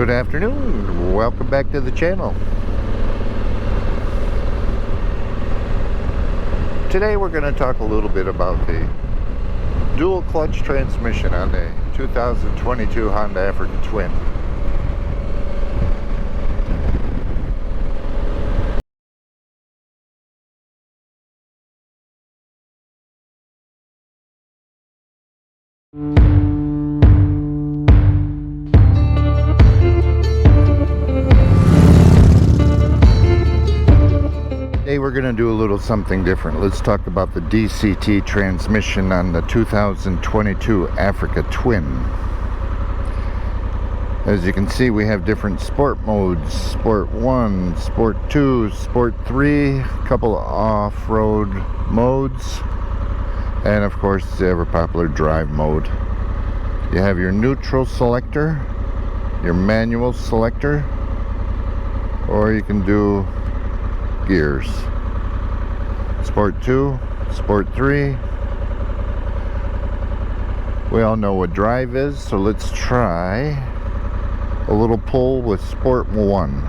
Good afternoon, welcome back to the channel. Today we're going to talk a little bit about the dual clutch transmission on the 2022 Honda Africa Twin. Today we're going to do a little something different. Let's talk about the DCT transmission on the 2022 Africa Twin. As you can see, we have different sport modes: Sport 1, Sport 2, Sport 3, a couple of off-road modes, and of course the ever popular drive mode. You have your neutral selector, your manual selector, or you can do gears. Sport 2, Sport 3. We all know what drive is, so let's try a little pull with Sport 1.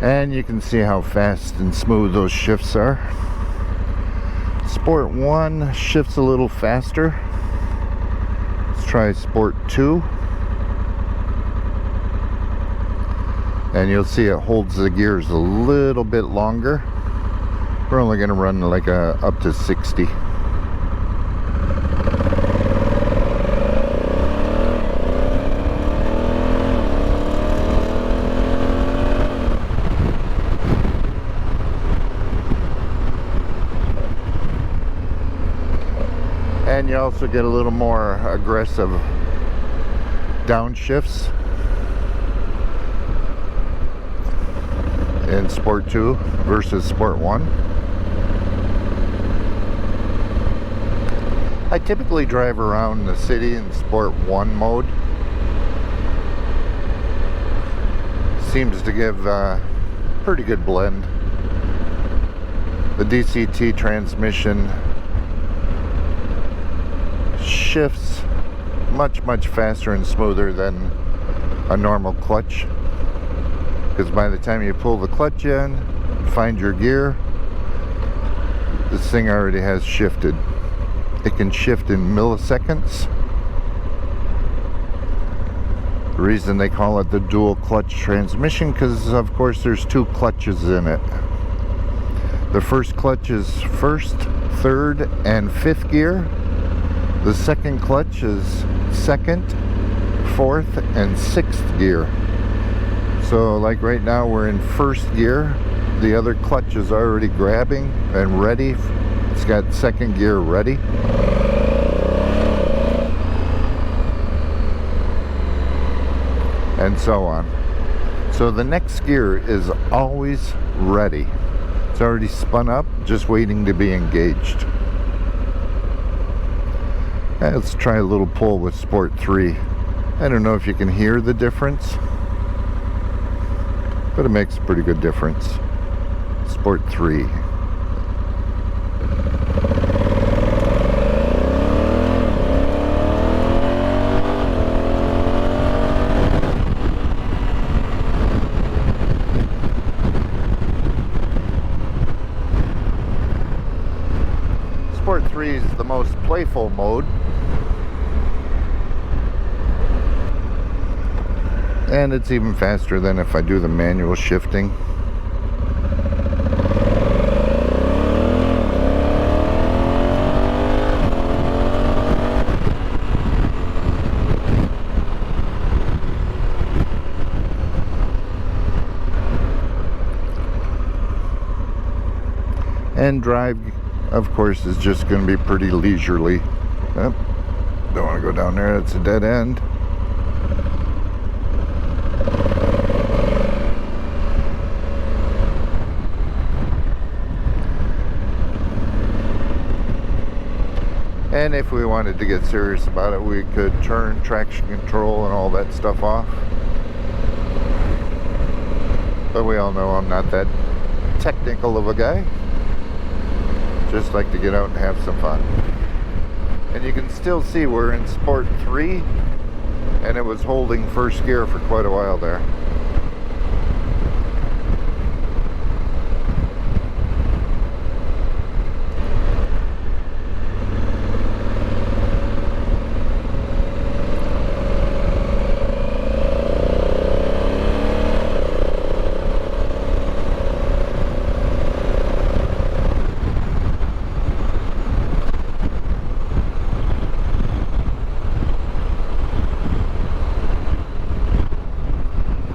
And you can see how fast and smooth those shifts are. Sport 1 shifts a little faster. Let's try Sport 2. And you'll see it holds the gears a little bit longer. We're only going to run like up to 60. And you also get a little more aggressive downshifts in Sport 2 versus Sport 1. I typically drive around the city in Sport 1 mode. Seems to give a pretty good blend. The DCT transmission shifts much faster and smoother than a normal clutch, because by the time you pull the clutch in, find your gear, this thing already has shifted. It can shift in milliseconds. The reason they call it the dual clutch transmission, because of course there's two clutches in it. The first clutch is first, third, and fifth gear. The second clutch is second, fourth, and sixth gear. So like right now we're in first gear. The other clutch is already grabbing and ready. It's got second gear ready. And so on. So the next gear is always ready. It's already spun up, just waiting to be engaged. Let's try a little pull with Sport 3. I don't know if you can hear the difference, but it makes a pretty good difference. Sport 3. Sport 3 is the most playful mode. And it's even faster than if I do the manual shifting. And drive, of course, is just going to be pretty leisurely. Oh, don't want to go down there, it's a dead end. And if we wanted to get serious about it, we could turn traction control and all that stuff off. But we all know I'm not that technical of a guy. Just like to get out and have some fun. And you can still see we're in Sport 3, and it was holding first gear for quite a while there.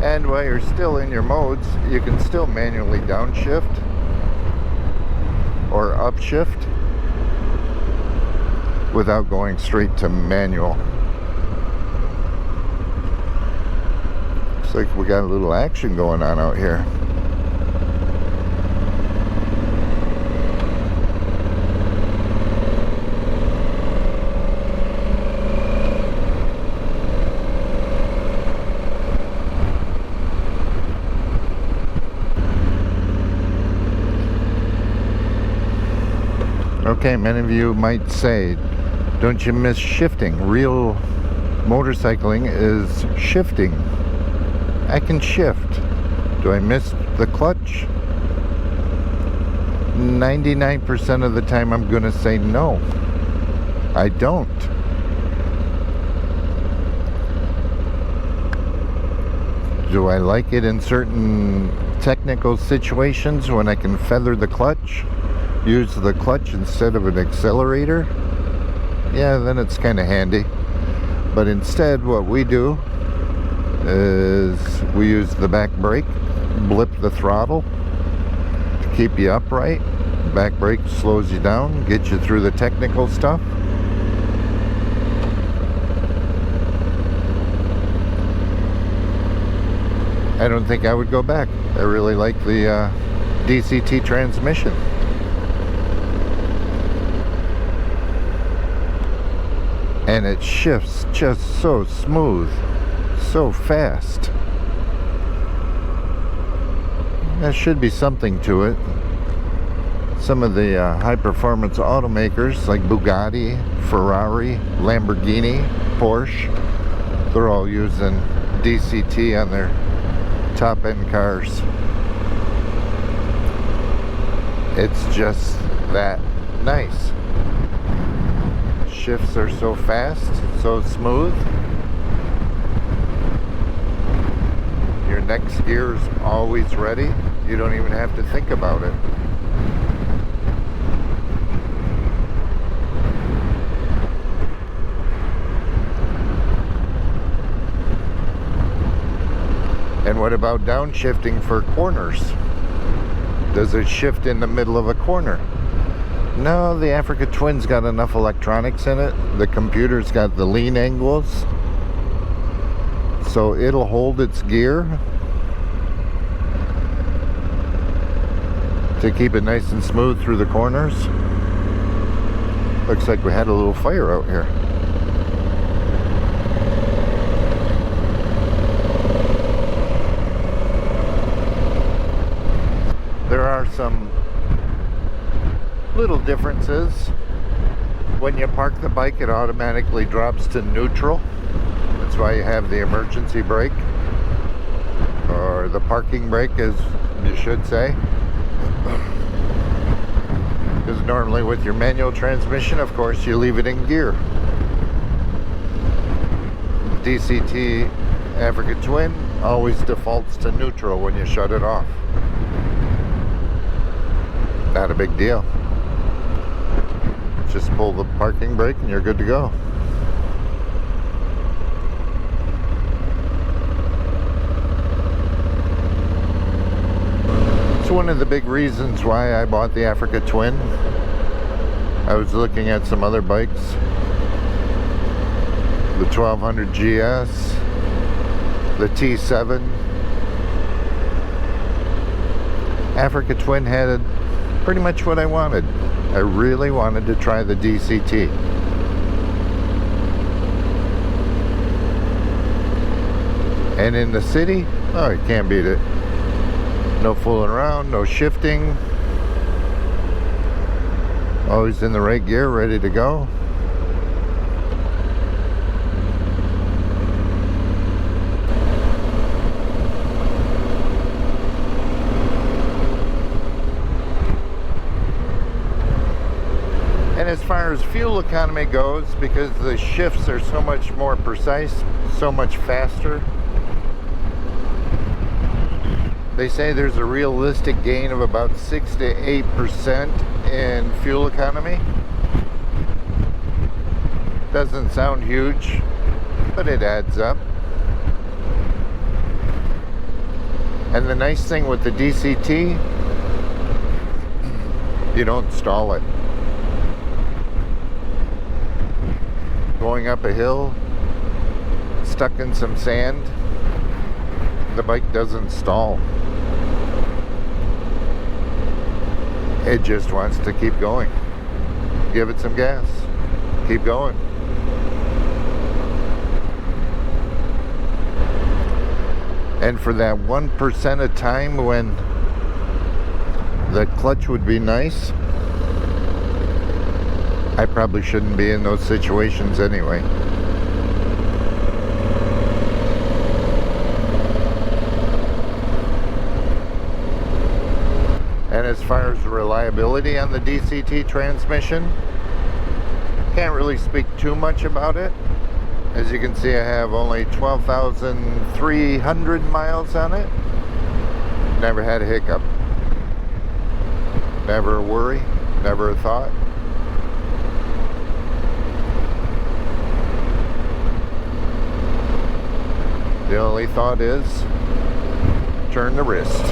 And while you're still in your modes, you can still manually downshift or upshift without going straight to manual. Looks like we got a little action going on out here. Okay, many of you might say, don't you miss shifting? Real motorcycling is shifting. I can shift. Do I miss the clutch? 99% of the time I'm going to say no. I don't. Do I like it in certain technical situations when I can feather the clutch? Use the clutch instead of an accelerator? Yeah, then it's kind of handy. But instead what we do is we use the back brake, blip the throttle to keep you upright. Back brake slows you down, gets you through the technical stuff. I don't think I would go back. I really like the DCT transmission. And it shifts just so smooth, so fast. There should be something to it. Some of the high-performance automakers like Bugatti, Ferrari, Lamborghini, Porsche, they're all using DCT on their top-end cars. It's just that nice. Shifts are so fast, so smooth. Your next gear is always ready. You don't even have to think about it. And what about downshifting for corners? Does it shift in the middle of a corner? No, the Africa Twin's got enough electronics in it. The computer's got the lean angles, so it'll hold its gear to keep it nice and smooth through the corners. Looks like we had a little fire out here. There are some little differences. When you park the bike, it automatically drops to neutral. That's why you have the emergency brake, or the parking brake, as you should say. Because normally with your manual transmission, of course, you leave it in gear. DCT Africa Twin always defaults to neutral when you shut it off. Not a big deal. Just pull the parking brake and you're good to go. It's one of the big reasons why I bought the Africa Twin. I was looking at some other bikes. The 1200 GS, the T7. Africa Twin had pretty much what I wanted. I really wanted to try the DCT. And in the city, oh, you can't beat it. No fooling around, no shifting. Always in the right gear, ready to go. And as far as fuel economy goes, because the shifts are so much more precise, so much faster, they say there's a realistic gain of about 6 to 8% in fuel economy. Doesn't sound huge, but it adds up. And the nice thing with the DCT, you don't stall it. Going up a hill, stuck in some sand, the bike doesn't stall. It just wants to keep going. Give it some gas. Keep going. And for that 1% of time when the clutch would be nice, I probably shouldn't be in those situations anyway. And as far as the reliability on the DCT transmission, can't really speak too much about it. As you can see, I have only 12,300 miles on it. Never had a hiccup. Never a worry, never a thought. The only thought is, turn the wrist.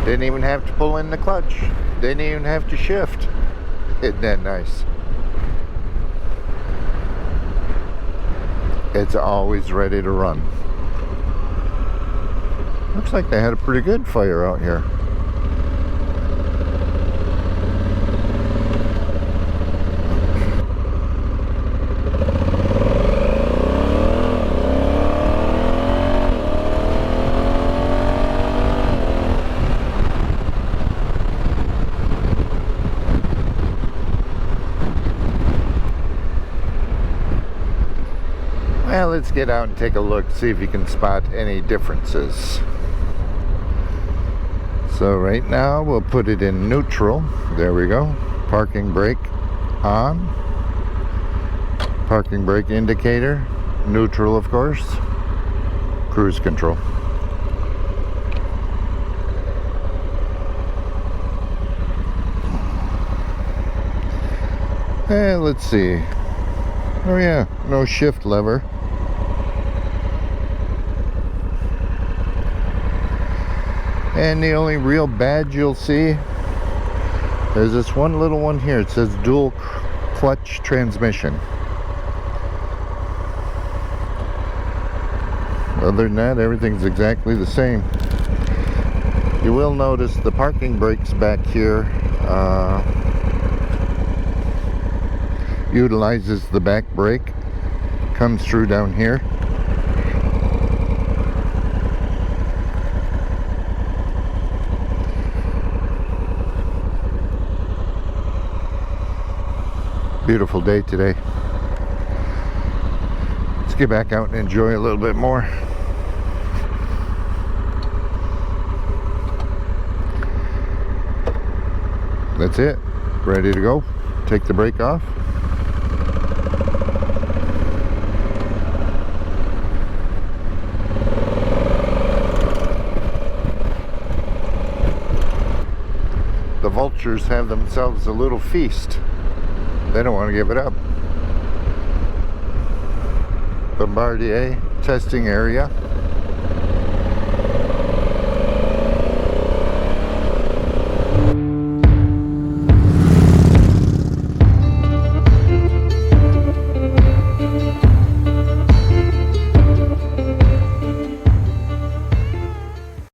Didn't even have to pull in the clutch. Didn't even have to shift. Isn't that nice? It's always ready to run. Looks like they had a pretty good fire out here. Well, let's get out and take a look, see if you can spot any differences. So right now we'll put it in neutral. There we go. Parking brake on. Parking brake indicator. Neutral, of course. Cruise control. And let's see. Oh yeah, no shift lever. And the only real badge you'll see is this one little one here. It says dual clutch transmission. Other than that, everything's exactly the same. You will notice the parking brakes back here utilizes the back brake. Comes through down here. Beautiful day today. Let's get back out and enjoy a little bit more. That's it. Ready to go. Take the brake off. The vultures have themselves a little feast. They don't want to give it up. Bombardier testing area.